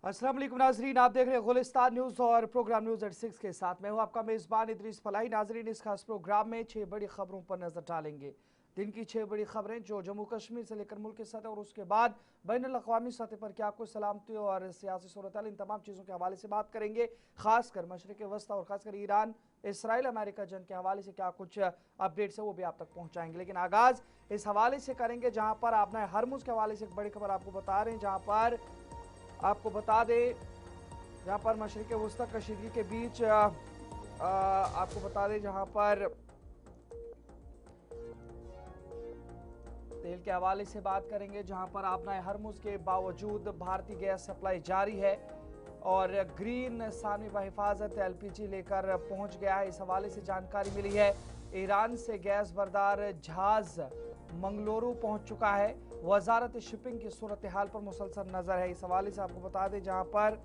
अस्सलाम वालेकुम नाजरीन, आप देख रहे हैं गुलिस्तान न्यूज़ और प्रोग्राम न्यूज़ एट 6 के साथ मैं हूं आपका मेज़बान इदरीस फलाही। नाजरीन, इस खास प्रोग्राम में 6 बड़ी खबरों पर नजर डालेंगे। दिन की 6 बड़ी खबरें जो जम्मू कश्मीर से लेकर मुल्क की सतह और उसके बाद बैनुल-अक़वामी सतह पर क्या कुछ सलामती और सियासी सूरत-ए-हाल, इन तमाम चीज़ों के हवाले से बात करेंगे। खासकर मशरिक़ वस्ता और खासकर ईरान इसराइल अमेरिका जंग के हवाले से क्या कुछ अपडेट्स है वो भी आप तक पहुँचाएंगे। लेकिन आगाज़ इस हवाले से करेंगे जहाँ पर आपने हरमुज़ के हवाले से एक बड़ी खबर आपको बता रहे हैं, जहाँ पर आपको बता दें जहाँ पर मशरिक़ वस्ता कशीदगी के बीच आपको बता दें जहाँ पर तेल के हवाले से बात करेंगे, जहाँ पर आपना हरमुज़ के बावजूद भारतीय गैस सप्लाई जारी है और ग्रीन सानवी बहिफाजत एलपीजी लेकर पहुंच गया है। इस हवाले से जानकारी मिली है। ईरान से गैस बरदार जहाज मंगलुरु पहुंच चुका है। वजारत शिपिंग की सूरत हाल पर मुसलसल नजर है। इस हवाले से आपको बता दें जहां पर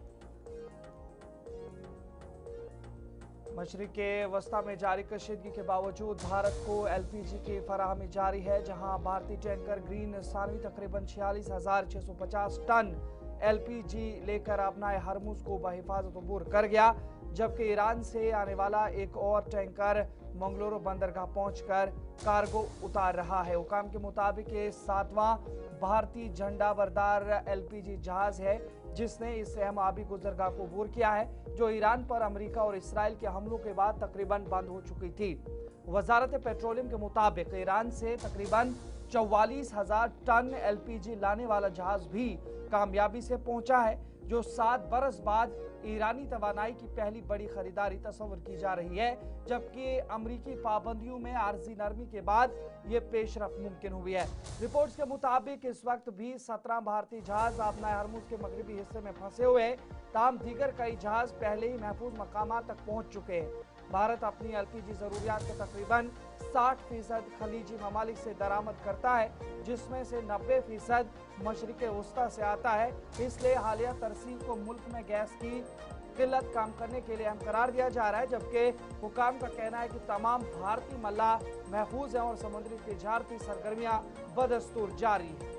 मशरिक़ वस्ता में जारी कशीदगी के बावजूद भारत को एलपीजी की फराहमी जारी है, जहां भारतीय टैंकर ग्रीन सानवी तकरीबन 46,650 टन एलपीजी लेकर अपना हरमुज़ को बहिफाजत अबूर कर गया, जबकि ईरान से आने वाला एक और टैंकर मंगलुरु बंदरगाह पहुंचकर कार्गो उतार रहा है। हुकाम के मुताबिक ये 7वां भारतीय झंडा बरदार एलपीजी जहाज है जिसने इस अहम आबी गुजरगाह को अबूर किया है, जो ईरान पर अमेरिका और इसराइल के हमलों के बाद तकरीबन बंद हो चुकी थी। वजारत पेट्रोलियम के मुताबिक ईरान से तकरीबन 44,000 टन एलपीजी लाने वाला जहाज भी कामयाबी से पहुंचा है, जो 7 बरस बाद ईरानी तवानाई की पहली बड़ी खरीदारी तस्वर की जा रही है, जबकि अमरीकी पाबंदियों में आर्जी नरमी के बाद ये पेशरफ मुमकिन हुई है। रिपोर्ट्स के मुताबिक इस वक्त भी 17 भारतीय जहाज अपना हरमुज़ के मगरबी हिस्से में फंसे हुए हैं, ताहम दीगर कई जहाज पहले ही महफूज मकामात तक पहुंच चुके हैं। भारत अपनी एलपीजी जरूरियात के तकरीबन 60% खलीजी ममालिक से दरामद करता है, जिसमें से 90% मशरिक़ वस्ता से आता है। इसलिए हालिया तरसील को मुल्क में गैस की किल्लत काम करने के लिए अहम करार दिया जा रहा है, जबकि हुकाम का कहना है कि तमाम भारतीय मल्लाह महफूज हैं और समुद्री तिजारती सरगर्मियां बदस्तूर जारी है।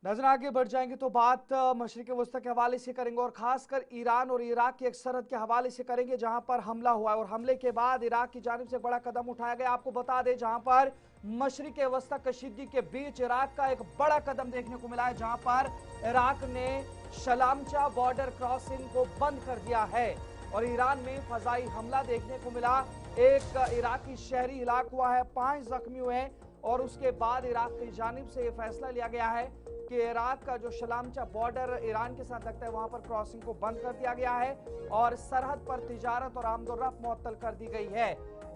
नजर आगे बढ़ जाएंगे तो बात मशरिक़ वस्ता के हवाले से करेंगे और खासकर ईरान और इराक की एक सरहद के हवाले से करेंगे, जहां पर हमला हुआ है और हमले के बाद इराक की जानिब से बड़ा कदम उठाया गया। आपको बता दें जहां पर मशरिक़ वस्ता कशीदगी के बीच इराक का एक बड़ा कदम देखने को मिला है, जहां पर इराक ने शलामचा बॉर्डर क्रॉसिंग को बंद कर दिया है और ईरान में फजाई हमला देखने को मिला। एक इराकी शहरी हिलाक हुआ है, 5 जख्मी हुए हैं और उसके बाद इराक की जानिब से यह फैसला लिया गया है कि इराक का जो शलामचा बॉर्डर ईरान के साथ लगता है वहां पर क्रॉसिंग को बंद कर दिया गया है और सरहद पर तिजारत और आमदोरफ्त मुअत्तल कर दी गई है।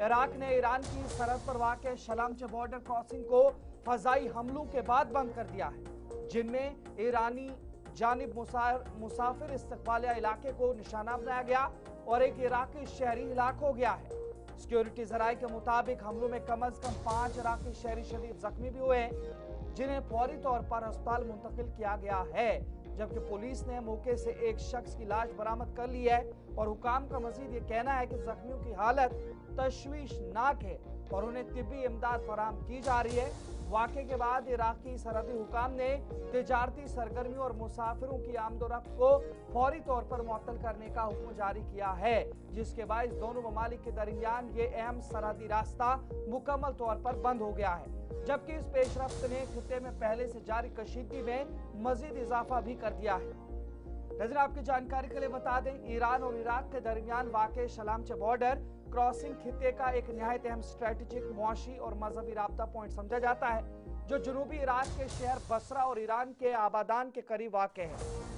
इराक ने ईरान की सरहद पर वाक़ शलामचा बॉर्डर क्रॉसिंग को फजाई हमलों के बाद बंद कर दिया है, जिनमें ईरानी जानिब मुसाफिर इस्तकबालिया इलाके को निशाना बनाया गया और एक इराकी शहरी हिलाक हो गया है। सिक्योरिटी जराये के मुताबिक हमलों में कम अज कम 5 इराकी शहरी शदीद जख्मी भी हुए हैं, जिन्हें फौरी तौर पर अस्पताल मुंतकिल किया गया है, जबकि पुलिस ने मौके से एक शख्स की लाश बरामद कर ली है और हुकाम का मजीद ये कहना है कि जख्मियों की हालत तशवीशनाक है और उन्हें तिब्बी इमदाद फराहम की जा रही है। वाक़े के बाद इराकी सरहदी हुकाम ने तिजारती सरगर्मियों और मुसाफिरों की आमदोरफ्त को फौरी तौर पर मुअत्तल करने का हुक्म जारी किया है, जिसके बाइस दोनों ममालिक के दरमियान ये अहम सरहदी रास्ता मुकम्मल तौर पर बंद हो गया है, जबकि इस पेशरफ्त ने खित्ते में पहले से जारी कशीदगी में मजीद इजाफा भी कर दिया है। नजर आपकी जानकारी के लिए बता दें, ईरान और इराक के दरमियान वाक़े शलामचा बॉर्डर क्रॉसिंग खित्ते का एक निहायत अहम स्ट्रेटेजिक, मुआशी और मजहबी राब्ता पॉइंट समझा जाता है, जो जनूबी इराक के शहर बसरा और ईरान के आबादान के करीब वाक़ है।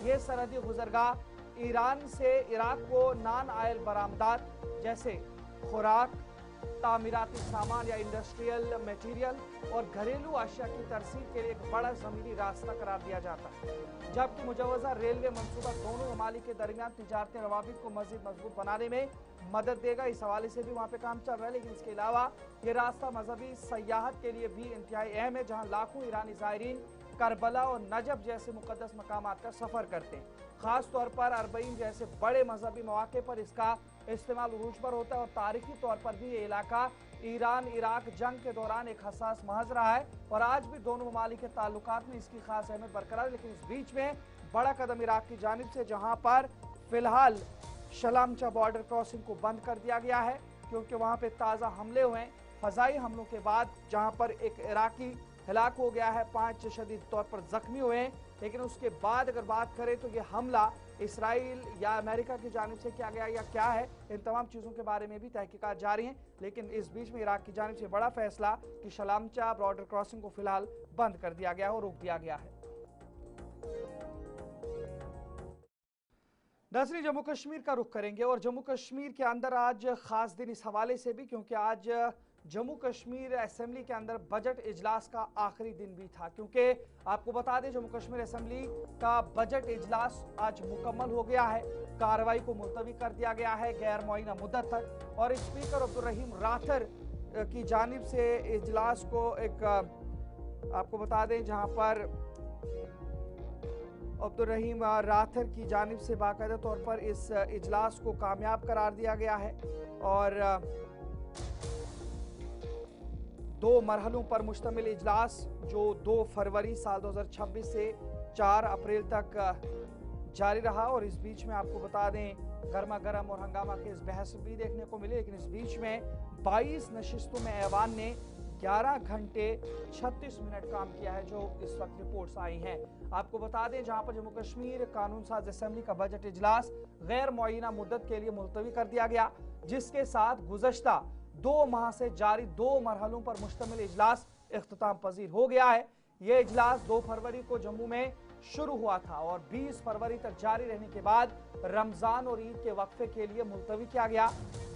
ये सरहदी गुजरगाह ईरान से इराक को नॉन ऑयल बरामदात जैसे खुराक, तामीराती सामान या इंडस्ट्रियल मटेरियल और घरेलू अशिया की तरसील के लिए एक बड़ा जमीनी रास्ता करार दिया जाता है, जबकि मुजवजा रेलवे मंसूबा दोनों ममालिक के दरमियान तिजारती रवाबित को मजीद मजबूत बनाने में मदद देगा। इस हवाले से भी वहाँ पे काम चल रहा है, लेकिन इसके अलावा ये रास्ता मजहबी सयाहत के लिए भी इंतहाई अहम है, जहाँ लाखों ईरानी ज़ायरीन करबला और नजफ जैसे मुकद्दस मकामात का सफर करते हैं। खास तौर पर अरबईन जैसे बड़े मजहबी मौके पर इसका इस्तेमाल उरूज पर होता है और तारीखी तौर पर भी ये इलाका ईरान इराक जंग के दौरान एक हसास महज रहा है और आज भी दोनों ममालिक के ताल्लुकात में इसकी खास अहमियत बरकरार है। लेकिन इस बीच में बड़ा कदम इराक की जानिब से, जहां पर फिलहाल शलामचा बॉर्डर क्रॉसिंग को बंद कर दिया गया है क्योंकि वहां पे ताज़ा हमले हुए हैं, फजाई हमलों के बाद, जहां पर एक इराकी हिलाक हो गया है, 5 शदीद तौर पर जख्मी हुए हैं। लेकिन उसके बाद अगर बात करें तो ये हमला इसराइल या अमेरिका की जानिब से किया गया या क्या है, इन तमाम चीज़ों के बारे में भी तहकीकात जारी हैं। लेकिन इस बीच में इराक की जानिब से बड़ा फैसला कि शलामचा बॉर्डर क्रॉसिंग को फिलहाल बंद कर दिया गया है और रोक दिया गया है। नजरी जम्मू कश्मीर का रुख करेंगे और जम्मू कश्मीर के अंदर आज खास दिन इस हवाले से भी क्योंकि आज जम्मू कश्मीर असेंबली के अंदर बजट इजलास का आखिरी दिन भी था। क्योंकि आपको बता दें जम्मू कश्मीर असेंबली का बजट इजलास आज मुकम्मल हो गया है, कार्रवाई को मुलतवी कर दिया गया है गैर मुअय्यना मुद्दत तक और स्पीकर अब्दुल रहीम राथर की जानिब से इजलास को एक आपको बता दें जहां पर अब्दुल रहीम राथर की जानिब से बाकायदा तौर पर इस इजलास को कामयाब करार दिया गया है और 2 मरहलों पर मुश्तमिल इजलास जो 2 फरवरी साल 2026 से 4 अप्रैल तक जारी रहा और इस बीच में आपको बता दें गर्मा गर्म और हंगामा खेज बहस भी देखने को मिली। लेकिन इस बीच में 22 नशिस्तों में ऐवान ने 11 घंटे 36 मिनट काम किया है, जो इस वक्त रिपोर्ट्स आई हैं। आपको बता दें जहां पर जम्मू कश्मीर कानून साज असेंबली का बजट इजलास गैर मुअय्यना मुद्दत के लिए मुलतवी कर दिया गया, जिसके साथ गुज़श्ता 2 माह से जारी 2 मरहलों पर मुश्तमिल इजलास इख्तिताम पजीर हो गया है। यह इजलास 2 फरवरी को जम्मू में शुरू हुआ था और 20 फरवरी तक जारी रहने के बाद रमजान और ईद के वक्फे के लिए मुलतवी किया गया,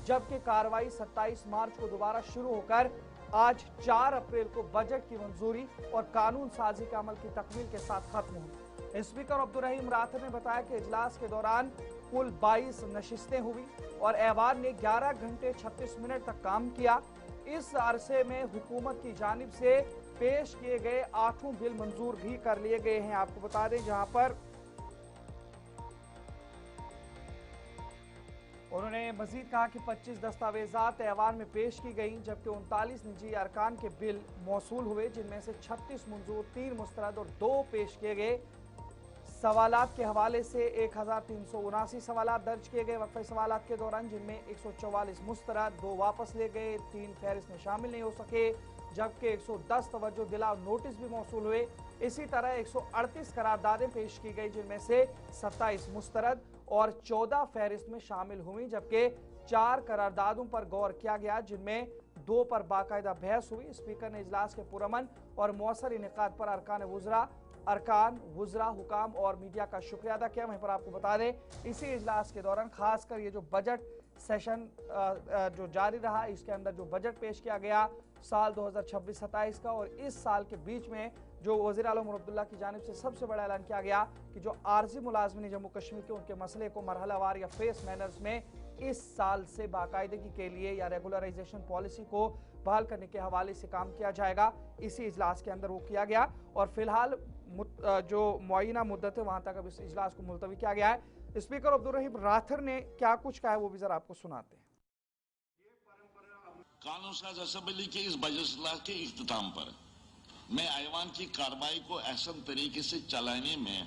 जबकि कार्रवाई 27 मार्च को दोबारा शुरू होकर आज 4 अप्रैल को बजट की मंजूरी और कानून साजी के अमल की तकमील के साथ खत्म हुई। स्पीकर अब्दुल रहीम राथर ने बताया कि इजलास के दौरान कुल 22 नशिस्तें हुई और ऐवान ने 11 घंटे 36 मिनट तक काम किया। इस अरसे में हुकूमत की जानिब से पेश किए गए 8 बिल मंजूर भी कर लिए गए हैं। आपको बता दें जहां पर उन्होंने मजीद कहा कि 25 दस्तावेजात ऐवान में पेश की गई, जबकि 39 निजी अरकान के बिल मौसूल हुए, जिनमें से 36 मंजूर, 3 मुस्तरद और 2 पेश किए गए। सवालात के हवाले से 1379 सवालात दर्ज किए गए वक्फे सवालात के दौरान, जिनमें 144 मुस्तरद, 2 वापस ले गए, 3 फहरिस्त में शामिल नहीं हो सके, जबकि 110 तवज्जो दिलाव नोटिस भी मौसूल हुए। इसी तरह 138 करारदादें पेश की गई, जिनमें से 27 मुस्तरद और 14 फहरिस्त में शामिल हुई, जबकि 4 करारदादों पर गौर किया गया, जिनमें 2 पर बाकायदा बहस हुई। स्पीकर ने इजलास के पुरअमन और मौसर इनेकाद पर अरकान वुज़रा हुकाम और मीडिया का शुक्रिया अदा किया। वहीं पर आपको बता दें इसी इजलास के दौरान खासकर ये जो बजट सेशन जो जारी रहा, इसके अंदर जो बजट पेश किया गया साल 2026-27 का, और इस साल के बीच में जो वज़ीर आलम उमर अब्दुल्ला की जानिब से सबसे बड़ा ऐलान किया गया कि जो आर्जी मुलाजमिन जम्मू कश्मीर के उनके मसले को मरहलावार या फेस मैनर्स में इस साल से बाकायदगी के लिए या रेगुलराइजेशन पॉलिसी को बहाल करने के हवाले से काम किया जाएगा। इसी इजलास के अंदर वो किया गया और फिलहाल जो मुअय्यना मुद्दत है वहां तक अब इस इजलास को मुलतवी किया गया है। स्पीकर अब्दुल रहीम राथर ने क्या कुछ कहा है वो भी जरा आपको सुनाते हैं। कानून साज असेंबली के इस बजट इजलास के इख्तिताम पर मैं ऐवान की कार्रवाई को अहसन तरीके से चलाने में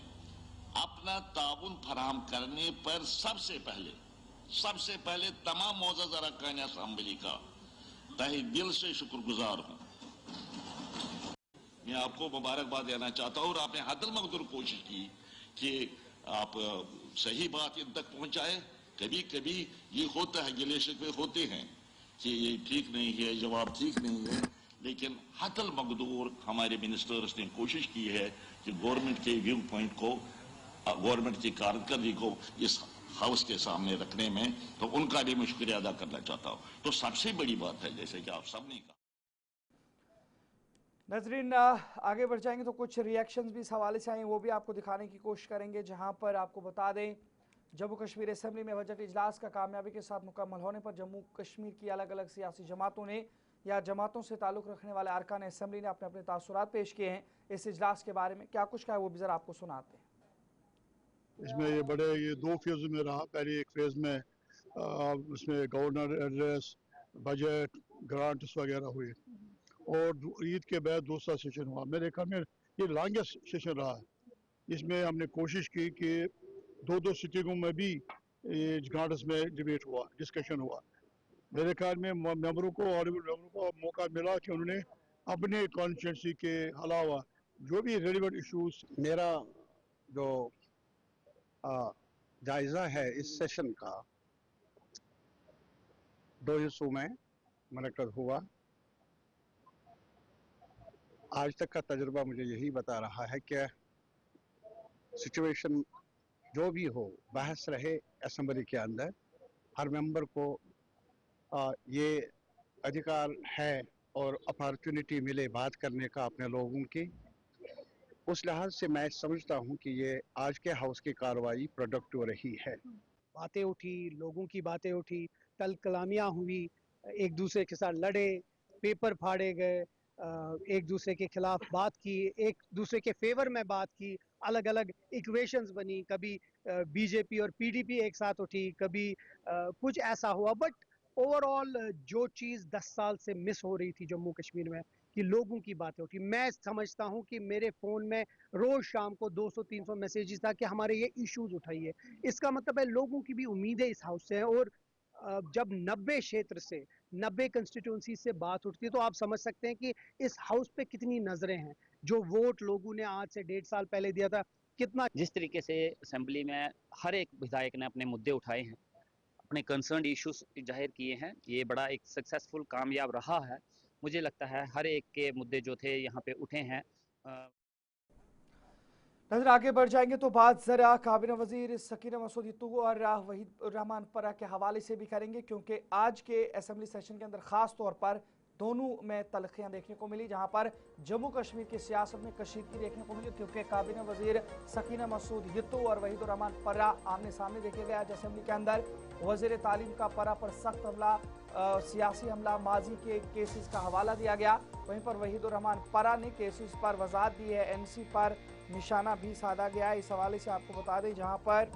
अपना ताउन फराहम करने पर सबसे पहले तमाम मौजूदा अरकान असेंबली का तहे दिल से शुक्रगुजार हूं। मैं आपको मुबारकबाद देना चाहता हूं और आपने हदल मकदूर कोशिश की कि आप सही बात इन तक पहुंचाए। कभी कभी ये होता है, गिले शिकवे होते हैं कि ये ठीक नहीं है, जवाब ठीक नहीं है, लेकिन हदल मकदूर हमारे मिनिस्टर्स ने कोशिश की है कि गवर्नमेंट के व्यू पॉइंट को, गवर्नमेंट की कारकर्दगी को इस हाउस के सामने रखने में, तो उनका भी मैं शुक्रिया अदा करना चाहता हूं। तो सबसे बड़ी बात है, जैसे कि आप सबने कहा। नजरीन आगे बढ़ जाएंगे तो कुछ रिएक्शंस भी इस हवाले से आए, वो भी आपको दिखाने की कोशिश करेंगे। जहां पर आपको बता दें जम्मू कश्मीर असेंबली में बजट इजलास का कामयाबी के साथ मुकम्मल होने पर जम्मू कश्मीर की अलग अलग सियासी जमातों ने या जमातों से ताल्लुक़ रखने वाले अरकान असम्बली ने अपने अपने तासुरात पेश किए हैं इस इजलास के बारे में। क्या कुछ कहा है वो भी ज़रा आपको सुनाते हैं। इसमें ये दो फेज़ में रहा। पहले एक फेज़ में उसमें गवर्नर एड्रेस, बजट, ग्रांट्स वगैरह हुए और ईद के बाद दूसरा सेशन हुआ। मेरे ख्याल में ये लॉन्गेस्ट सेशन रहा। इसमें हमने कोशिश की कि दो सिटिंगों में भी ग्रांट्स में डिबेट हुआ, डिस्कशन हुआ। मेरे ख्याल में मेंबरों को मौका मिला कि उन्होंने अपने कॉन्स्टिट्यूंसी के अलावा जो भी रेलिवेंट इश्यूज। मेरा जो जायज़ा है इस सेशन का, दो हिस्सों में मुनक्कद हुआ। आज तक का तजुर्बा मुझे यही बता रहा है कि सिचुएशन जो भी हो, बहस रहे असेंबली के अंदर, हर मेंबर को ये अधिकार है और अपॉर्चुनिटी मिले बात करने का अपने लोगों की। उस लिहाज से मैं समझता हूं कि ये आज के हाउस की कार्रवाई प्रोडक्टिव रही है। बातें उठी, लोगों की बातें उठी, तल कलामियाँ हुई, एक दूसरे के साथ लड़े, पेपर फाड़े गए, एक दूसरे के खिलाफ बात की, एक दूसरे के फेवर में बात की, अलग अलग इक्वेशंस बनी, कभी बीजेपी और पीडीपी एक साथ उठी, कभी कुछ ऐसा हुआ। बट ओवरऑल जो चीज़ 10 साल से मिस हो रही थी जम्मू कश्मीर में कि लोगों की बातें उठी। मैं समझता हूं कि मेरे फ़ोन में रोज़ शाम को 200-300 मैसेजेस था कि हमारे ये इश्यूज उठाइए। इसका मतलब है लोगों की भी उम्मीदें इस हाउस से हैं। और जब 90 क्षेत्र से, 90 कंस्टिट्यूंसी से बात उठती है तो आप समझ सकते हैं कि इस हाउस पे कितनी नजरें हैं। जो वोट लोगों ने आज से 1.5 साल पहले दिया था, कितना जिस तरीके से असेंबली में हर एक विधायक ने अपने मुद्दे उठाए हैं, अपने कंसर्न इश्यूज जाहिर किए हैं, ये बड़ा एक सक्सेसफुल कामयाब रहा है। मुझे लगता है हर एक के मुद्दे जो थे यहाँ पे उठे हैं। नजर आगे बढ़ जाएंगे तो बात जरा काबीना वजीर सकीना मसूद हित्तू और वहीद रहमान परा के हवाले से भी करेंगे, क्योंकि आज के असेंबली सेशन के अंदर खास तौर पर दोनों में तलखियां देखने को मिली, जहां पर जम्मू कश्मीर की सियासत में कशीदगी देखने को मिली, क्योंकि काबीना वजीर सकीना मसूद हित्तू और वहीद रहमान परा आमने सामने देखे गए। आज असेंबली के अंदर वजीर तालीम का परा पर सख्त हमला, सियासी हमला, माजी के केसेस का हवाला दिया गया। वहीं पर वहीद रहमान परा ने केसेस पर वजाहत दी है, एनसी पर निशाना भी साधा गया है। इस हवाले से आपको बता दें, जहां पर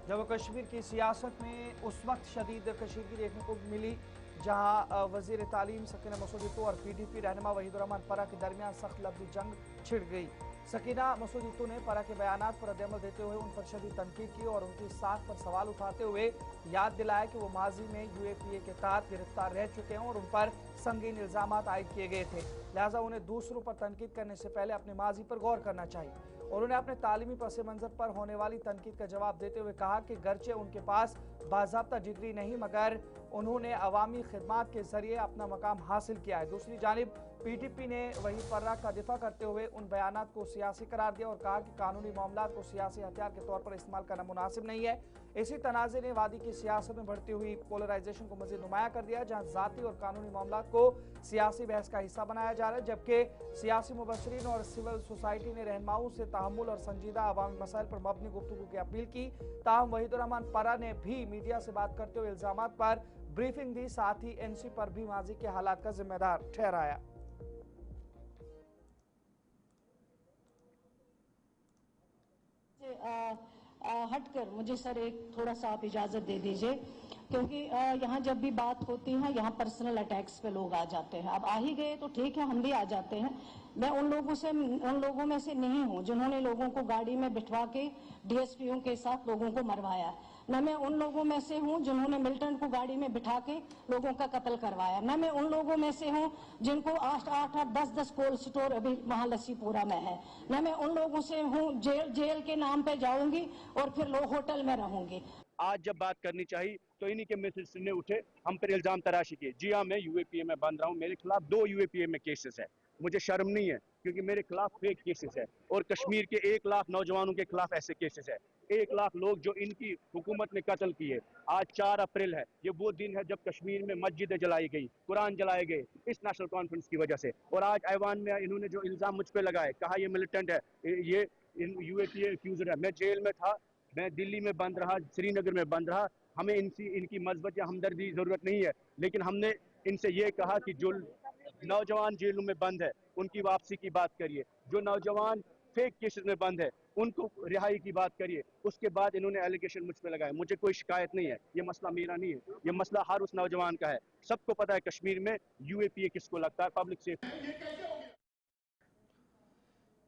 जम्मू कश्मीर की सियासत में उस वक्त शदीद कशीदगी देखने को मिली जहां वजीर तालीम सकीना मसूद हित्तू और पीडीपी रहनुमा वहीद रहमान परा के दरमियान सख्त लफ्जी जंग छिड़ गई। सकीना मसूद हित्तू ने परा के बयानात पर रद्द-ए-अमल देते हुए उन पर शदीद तनकीद की और उनकी साख पर सवाल उठाते हुए याद दिलाया कि वो माजी में यूएपीए के तहत गिरफ्तार रह चुके हैं और उन पर संगीन इल्जाम आयद किए गए थे, लिहाजा उन्हें दूसरों पर तनकीद करने से पहले अपने माजी पर गौर करना चाहिए। और उन्हें अपने तालीमी पस मंजर पर होने वाली तनकीद का जवाब देते हुए कहा कि गर्चे उनके पास बाज़ाब्ता डिग्री नहीं, मगर उन्होंने अवामी खिदमात के जरिए अपना मकाम हासिल किया है। दूसरी जानिब पीटीपी ने वही पर्रा का दिफा करते हुए उन बयानात को सियासी करार दिया और कहा कि कानूनी मामलात को सियासी हथियार के तौर पर इस्तेमाल करना मुनासिब नहीं है। इसी तनाज़े ने वादी की सियासत में बढ़ती हुई पोलराइजेशन को मज़ीद नुमाया कर दिया, जहाँ ज़ाती और कानूनी मामलात को सियासी बहस का हिस्सा बनाया जा रहा है, जबकि सियासी मुबस्सरीन और सिविल सोसाइटी ने रहनुमाओं से तहम्मुल और संजीदा अवामी मसाइल पर मबनी गुफ्तगू की अपील की। ताहम वहीद रहमान परा ने भी मीडिया से बात करते हुए इल्जामात पर ब्रीफिंग दी, साथ ही एनसी पर भी माजी के हालात का जिम्मेदार ठहराया। हटकर मुझे सर एक थोड़ा सा आप इजाज़त दे दीजिए, क्योंकि यहाँ जब भी बात होती है यहाँ पर्सनल अटैक्स पे लोग आ जाते हैं। अब आ ही गए तो ठीक है, हम भी आ जाते हैं। मैं उन लोगों में से नहीं हूँ जिन्होंने लोगों को गाड़ी में बिठवा के डीएसपीओ के साथ लोगों को मरवाया, न मैं उन लोगों में से हूँ जिन्होंने मिल्टन को गाड़ी में बिठा के लोगों का कत्ल करवाया, न मैं उन लोगों में से हूँ जिनको 8-10 कोल्ड स्टोर अभी वहाँ लस्सीपुरा में है, न मैं उन लोगों से हूँ जेल के नाम पे जाऊंगी और फिर लोग होटल में रहूंगी। आज जब बात करनी चाहिए तो इन्हीं के मैसेज ने उठे, हम पर इल्जाम तराशी किए। जी हाँ, मैं यूएपीए में बंद रहा हूँ, मेरे खिलाफ 2 यूएपीए में केसेस है। मुझे शर्म नहीं है क्योंकि मेरे खिलाफ फेक केसेस है और कश्मीर के 1 लाख नौजवानों के खिलाफ ऐसे केसेस है। 1 लाख लोग जो इनकी हुकूमत ने कत्ल किए। आज 4 अप्रैल है, ये वो दिन है जब कश्मीर में मस्जिदें जलाई गई, कुरान जलाए गए इस नेशनल कॉन्फ्रेंस की वजह से। और आज ऐवान में इन्होंने जो इल्जाम मुझ पर लगाए, कहा ये मिलिटेंट है, ये यूएपीए एक्यूजर है। मैं जेल में था, मैं दिल्ली में बंद रहा, श्रीनगर में बंद रहा। हमें इनकी मजबत या हमदर्दी जरूरत नहीं है, लेकिन हमने इनसे ये कहा कि जो नौजवान जेलों में बंद है उनकी वापसी की बात करिए, जो नौजवान फेक केसेस में बंद है उनको रिहाई की बात करिए। उसके बाद इन्होंने एलिगेशन मुझ पे लगाए। मुझे कोई शिकायत नहीं है, ये मसला मेरा नहीं है, ये मसला हर उस नौजवान का है। सबको पता है कश्मीर में यूएपीए किसको लगता है, पब्लिक सेफ्टी।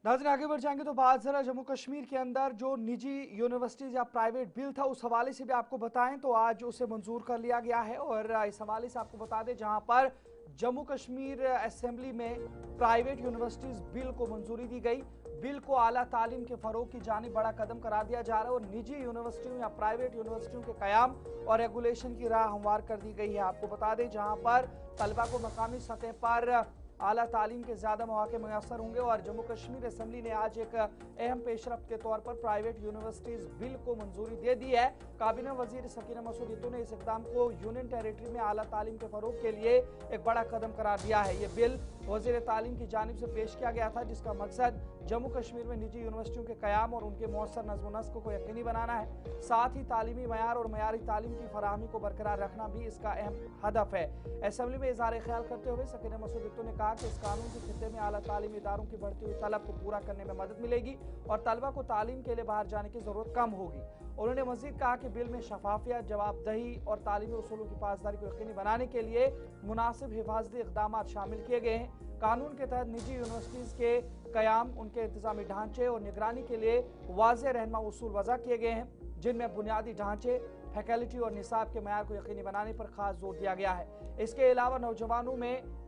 नाज़रीन आगे बढ़ जाएंगे तो बात जरा जम्मू कश्मीर के अंदर जो निजी यूनिवर्सिटीज या प्राइवेट बिल था उस हवाले से भी आपको बताएं तो आज उसे मंजूर कर लिया गया है। और इस हवाले से आपको बता दें जहां पर जम्मू कश्मीर असेंबली में प्राइवेट यूनिवर्सिटीज बिल को मंजूरी दी गई। बिल को आला तालीम के फरोग की जानिब बड़ा कदम करार दिया जा रहा है और निजी यूनिवर्सिटियों या प्राइवेट यूनिवर्सिटियों के कयाम और रेगुलेशन की राह हमवार कर दी गई है। आपको बता दें जहां पर तलबा को मकामी सतह पर आला तालीम के ज़्यादा मौके मैसर होंगे। और जम्मू कश्मीर असम्बली ने आज एक अहम पेशरफ्त के तौर पर प्राइवेट यूनिवर्सिटीज़ बिल को मंजूरी दे दी है। काबीना वजीर सकीना मसूद यत्तू ने इस इक़दाम को यूनियन टेरिटरी में आला तालीम के फ़रोग के लिए एक बड़ा कदम करार दिया है। ये बिल वजीर तालीम की जानिब से पेश किया गया था जिसका मकसद जम्मू कश्मीर में निजी यूनिवर्सिटियों के क़याम और उनके मौसर नज़्म व नस्क को यकीनी बनाना है। साथ ही तालीमी मयार और मयारी तालीम की फराहमी को बरकरार रखना भी इसका अहम हदफ है। असम्बली में इज़हार ख्याल करते हुए सकीना मसूद यत्तू ने कहा कि इस कानून के खित्ते में आला तालीमी इदारों की बढ़ती हुई तलब को पूरा करने में मदद मिलेगी और तलबा को तालीम के लिए बाहर जाने की ज़रूरत कम होगी। उन्होंने मज़ीद कहा कि बिल में शफाफियत, जवाबदही और तालीमी उसूलों की पासदारी को यकीनी बनाने के लिए मुनासिब हिफाजती इक़दाम शामिल किए गए हैं। कानून के तहत निजी यूनिवर्सिटीज़ के क़याम, उनके इंतज़ामी ढांचे और निगरानी के लिए वाज़ेह रहनुमा उसूल वज़ा किए गए हैं जिनमें बुनियादी ढांचे, फैकल्टी और निसाब के मयार को यकीनी बनाने पर खास जोर दिया गया है। इसके अलावा नौजवानों में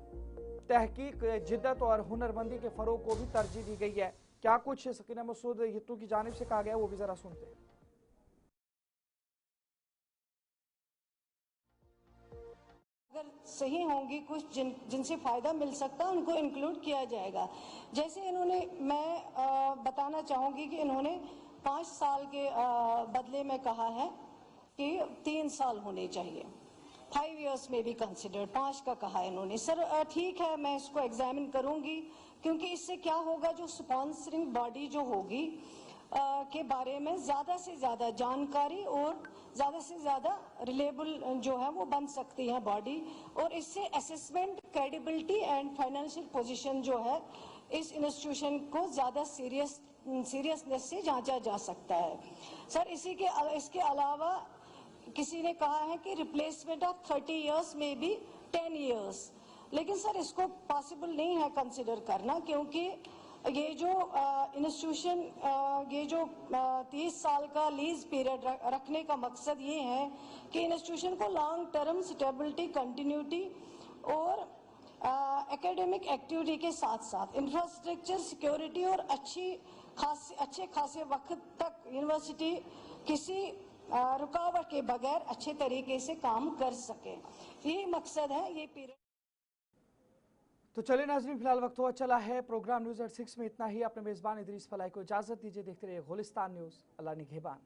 तहकीक, जिद्दत और हुनरमंदी के फ़रोग को भी तरजीह दी गई है। क्या कुछ सकीना मसूद यत्तू की जानिब से कहा गया वो भी ज़रा सुनते हैं। अगर सही होंगी कुछ जिनसे फ़ायदा मिल सकता है उनको इंक्लूड किया जाएगा। जैसे इन्होंने, मैं बताना चाहूँगी कि इन्होंने 5 साल के बदले में कहा है कि 3 साल होने चाहिए, 5 years में भी कंसिडर, 5 का कहा है इन्होंने। सर ठीक है, मैं इसको एग्जामिन करूँगी क्योंकि इससे क्या होगा, जो स्पॉन्सरिंग बॉडी जो होगी के बारे में ज़्यादा से ज़्यादा जानकारी और ज़्यादा से ज़्यादा रिलेबल जो है वो बन सकती है बॉडी, और इससे assessment, credibility and financial position जो है इस इंस्टीट्यूशन को ज़्यादा सीरियसनेस से जांचा जा सकता है। सर इसके अलावा किसी ने कहा है कि रिप्लेसमेंट ऑफ 30 years में भी 10 years, लेकिन सर इसको पॉसिबल नहीं है कंसिडर करना क्योंकि ये जो इंस्टीट्यूशन ये जो 30 साल का लीज पीरियड रखने का मकसद ये है कि इंस्टीट्यूशन को लॉन्ग टर्म स्टेबिलिटी, कंटिन्यूटी और एकेडमिक एक्टिविटी के साथ साथ इंफ्रास्ट्रक्चर, सिक्योरिटी और अच्छे खासे वक्त तक यूनिवर्सिटी किसी रुकावट के बगैर अच्छे तरीके से काम कर सके, ये मकसद है ये पीरियड। तो चलिए नाज़रीन, फिलहाल वक्त हुआ चला है प्रोग्राम न्यूज़ एट 6 में इतना ही। अपने मेज़बान इदरीस फलाई को इजाज़त दीजिए। देखते रहिए गुलिस्तान न्यूज़। अल्लाह निगहबान।